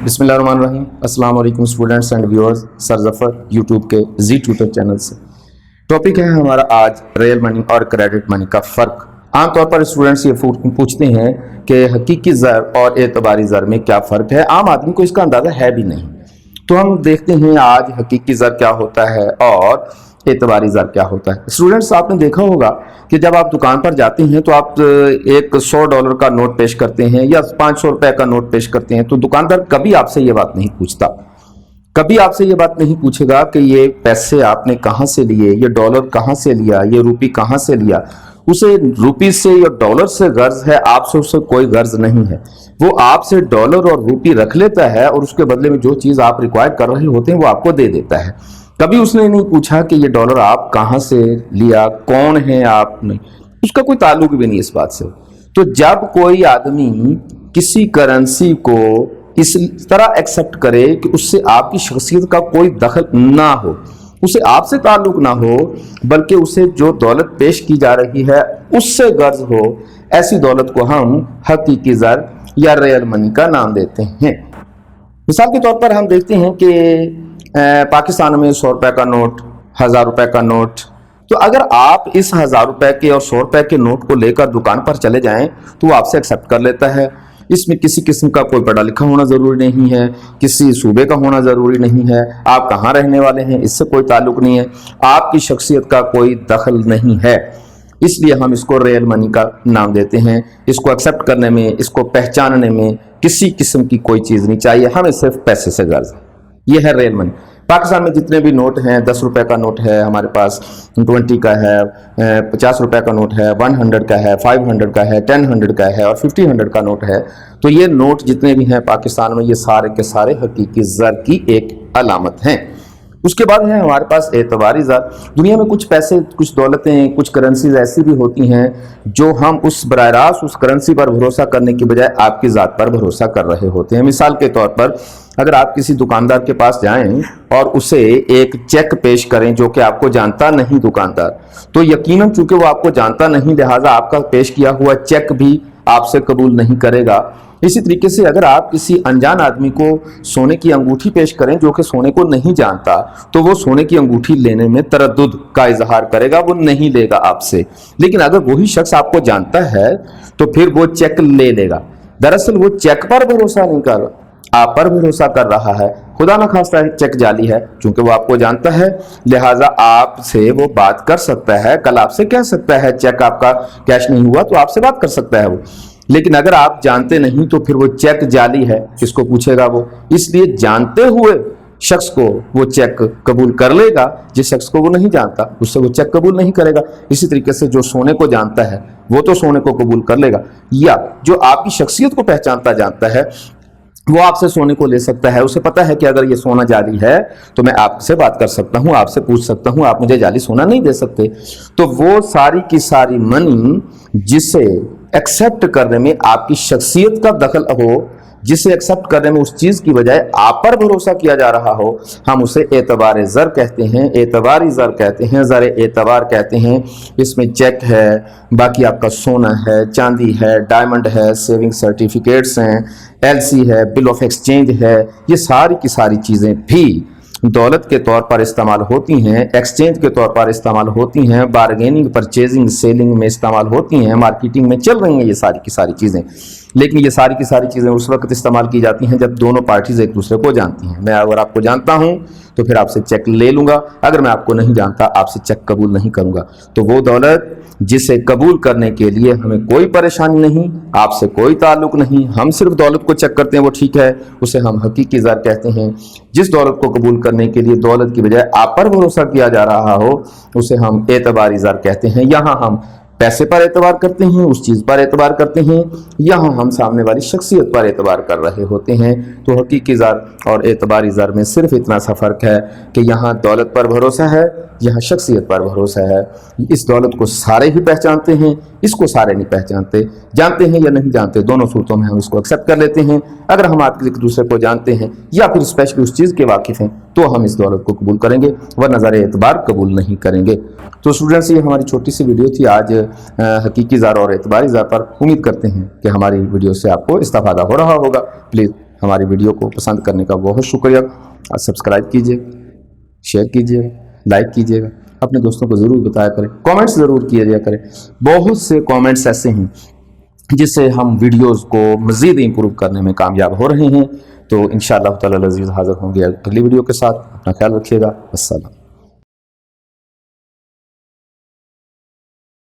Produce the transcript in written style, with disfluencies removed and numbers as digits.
بسم اللہ الرحمن الرحیم۔ السلام علیکم students and viewers, sir Zafar YouTube کے زی ٹیوٹر چینل سے۔ ٹاپک ہے ہمارا آج ریئل منی اور کریڈٹ منی کا فرق۔ عام طور پر اسٹوڈنٹس یہ پوچھتے ہیں کہ حقیقی زر اور اعتباری زر میں کیا فرق ہے۔ عام آدمی کو اس کا اندازہ ہے بھی نہیں، تو ہم دیکھتے ہیں آج حقیقی زر کیا ہوتا ہے اور اعتباری زر کیا ہوتا ہے۔ اسٹوڈنٹس، آپ نے دیکھا ہوگا کہ جب آپ دکان پر جاتے ہیں تو آپ ایک $100 کا نوٹ پیش کرتے ہیں یا $500 کا نوٹ پیش کرتے ہیں، تو دکاندار کبھی آپ سے یہ بات نہیں پوچھتا، کبھی آپ سے یہ بات نہیں پوچھے گا کہ یہ پیسے آپ نے کہاں سے لیے، یہ ڈالر کہاں سے لیا، یہ روپی کہاں سے لیا۔ اسے روپی سے یا ڈالر سے غرض ہے، آپ سے اسے کوئی غرض نہیں ہے۔ وہ آپ سے ڈالر اور روپی رکھ لیتا ہے اور اس کے بدلے میں جو چیز آپ ریکوائر کر رہے ہوتے ہیں وہ آپ کو دے دیتا ہے۔ کبھی اس نے نہیں پوچھا کہ یہ ڈالر آپ کہاں سے لیا، کون ہے آپ نے، اس کا کوئی تعلق بھی نہیں اس بات سے۔ تو جب کوئی آدمی کسی کرنسی کو اس طرح ایکسپٹ کرے کہ اس سے آپ کی شخصیت کا کوئی دخل نہ ہو، اسے آپ سے تعلق نہ ہو، بلکہ اسے جو دولت پیش کی جا رہی ہے اس سے غرض ہو، ایسی دولت کو ہم حقیقی زر یا ریئل منی کا نام دیتے ہیں۔ مثال کے طور پر ہم دیکھتے ہیں کہ پاکستان میں $100 کا نوٹ، $1000 کا نوٹ، تو اگر آپ اس $1000 کے اور $100 کے نوٹ کو لے کر دکان پر چلے جائیں تو وہ آپ سے ایکسپٹ کر لیتا ہے۔ اس میں کسی قسم کا کوئی پڑھا لکھا ہونا ضروری نہیں ہے، کسی صوبے کا ہونا ضروری نہیں ہے، آپ کہاں رہنے والے ہیں اس سے کوئی تعلق نہیں ہے، آپ کی شخصیت کا کوئی دخل نہیں ہے۔ اس لیے ہم اس کو ریئل منی کا نام دیتے ہیں۔ اس کو ایکسپٹ کرنے میں، اس کو پہچاننے میں کسی قسم کی کوئی چیز نہیں چاہیے، ہمیں صرف پیسے سے غرض ہے۔ یہ ہے ریئل منی۔ پاکستان میں جتنے بھی نوٹ ہیں، $10 کا نوٹ ہے ہمارے پاس، 20 کا ہے، $50 کا نوٹ ہے، 100 کا ہے، 500 کا ہے، 1000 کا ہے اور 50 کا نوٹ ہے، تو یہ نوٹ جتنے بھی ہیں پاکستان میں یہ سارے کے سارے حقیقی زر کی ایک علامت ہیں۔ اس کے بعد ہے ہمارے پاس اعتباری زر۔ دنیا میں کچھ پیسے، کچھ دولتیں، کچھ کرنسیز ایسی بھی ہوتی ہیں جو ہم اس براہ راست اس کرنسی پر بھروسہ کرنے کی بجائے آپ کی ذات پر بھروسہ کر رہے ہوتے ہیں۔ مثال کے طور پر اگر آپ کسی دکاندار کے پاس جائیں اور اسے ایک چیک پیش کریں جو کہ آپ کو جانتا نہیں دکاندار، تو یقیناً چونکہ وہ آپ کو جانتا نہیں لہٰذا آپ کا پیش کیا ہوا چیک بھی آپ سے قبول نہیں کرے گا۔ اسی طریقے سے اگر آپ کسی انجان آدمی کو سونے کی انگوٹھی پیش کریں جو کہ سونے کو نہیں جانتا، تو وہ سونے کی انگوٹھی لینے میں تردد کا اظہار کرے گا، وہ نہیں لے گا آپ سے۔ لیکن اگر وہی شخص آپ کو جانتا ہے تو پھر وہ چیک لے لے گا۔ دراصل وہ چیک پر بھروسہ نہیں کر رہا، آپ پر بھروسہ کر رہا ہے۔ خدا نہ خواستہ چیک جعلی ہے، چونکہ وہ آپ کو جانتا ہے لہٰذا آپ سے وہ بات کر سکتا ہے، کل آپ سے کہہ سکتا ہے چیک آپ کا کیش نہیں ہوا تو آپ سے بات کر سکتا ہے وہ۔ لیکن اگر آپ جانتے نہیں تو پھر وہ چیک جعلی ہے، کس کو پوچھے گا وہ؟ اس لیے جانتے ہوئے شخص کو وہ چیک قبول کر لے گا، جس شخص کو وہ نہیں جانتا اس سے وہ چیک قبول نہیں کرے گا۔ اسی طریقے سے جو سونے کو جانتا ہے وہ تو سونے کو قبول کر لے گا، یا جو آپ کی شخصیت کو پہچانتا جانتا ہے وہ آپ سے سونے کو لے سکتا ہے۔ اسے پتا ہے کہ اگر یہ سونا جعلی ہے تو میں آپ سے بات کر سکتا ہوں، آپ سے پوچھ سکتا ہوں، آپ مجھے جعلی سونا نہیں دے سکتے۔ تو وہ ساری کی ساری منی جسے ایکسپٹ کرنے میں آپ کی شخصیت کا دخل ہو، جسے ایکسپٹ کرنے میں اس چیز کی بجائے آپ پر بھروسہ کیا جا رہا ہو، ہم اسے اعتبار زر کہتے ہیں، اعتباری زر کہتے ہیں، زر اعتبار کہتے ہیں۔ اس میں چیک ہے، باقی آپ کا سونا ہے، چاندی ہے، ڈائمنڈ ہے، سیونگ سرٹیفکیٹس ہیں، LC ہے، بل آف ایکسچینج ہے، یہ ساری کی ساری چیزیں بھی دولت کے طور پر استعمال ہوتی ہیں، ایکسچینج کے طور پر استعمال ہوتی ہیں، بارگیننگ، پرچیزنگ، سیلنگ میں استعمال ہوتی ہیں، مارکیٹنگ میں چل رہی ہیں یہ ساری کی ساری چیزیں۔ لیکن یہ ساری کی ساری چیزیں اس وقت استعمال کی جاتی ہیں جب دونوں پارٹیز ایک دوسرے کو جانتی ہیں۔ میں اگر آپ کو جانتا ہوں تو پھر آپ سے چیک لے لوں گا، اگر میں آپ کو نہیں جانتا آپ سے چیک قبول نہیں کروں گا۔ تو وہ دولت جسے قبول کرنے کے لیے ہمیں کوئی پریشانی نہیں، آپ سے کوئی تعلق نہیں، ہم صرف دولت کو چیک کرتے ہیں وہ ٹھیک ہے، اسے ہم حقیقی زر کہتے ہیں۔ جس دولت کو قبول کرنے کے لیے دولت کی بجائے آپ پر بھروسہ کیا جا رہا ہو اسے ہم اعتباری زر کہتے ہیں۔ یہاں ہم پیسے پر اعتبار کرتے ہیں، اس چیز پر اعتبار کرتے ہیں، یہاں ہم سامنے والی شخصیت پر اعتبار کر رہے ہوتے ہیں۔ تو حقیقی زر اور اعتباری زر میں صرف اتنا سا فرق ہے کہ یہاں دولت پر بھروسہ ہے، یہاں شخصیت پر بھروسہ ہے۔ اس دولت کو سارے ہی پہچانتے ہیں، اس کو سارے نہیں پہچانتے، جانتے ہیں یا نہیں جانتے، دونوں صورتوں میں ہم اس کو ایکسیپٹ کر لیتے ہیں۔ اگر ہم آپ ایک دوسرے کو جانتے ہیں یا پھر اسپیشلی اس چیز کے واقف ہیں تو ہم اس دولت کو قبول کریں گے، ورنہ زر اعتبار قبول نہیں کریں گے۔ تو اسٹوڈنٹس، یہ ہماری چھوٹی سی ویڈیو تھی آج حقیقی زر اور اعتباری زر پر۔ امید کرتے ہیں کہ ہماری ویڈیو سے آپ کو استفادہ ہو رہا ہوگا۔ پلیز ہماری ویڈیو کو پسند کرنے کا بہت شکریہ. سبسکرائب کیجیے، شیئر کیجیے گا، لائک کیجیے گا، اپنے دوستوں کو ضرور بتایا کریں، کامنٹس ضرور کیجیے کریں. بہت سے کامنٹس ایسے ہیں جس سے ہم ویڈیوز کو مزید امپروو کرنے میں کامیاب ہو رہے ہیں. تو انشاءاللہ تعالی العزیز حاضر ہوں گے اگلی ویڈیو کے ساتھ. اپنا خیال رکھیے گا. السلام.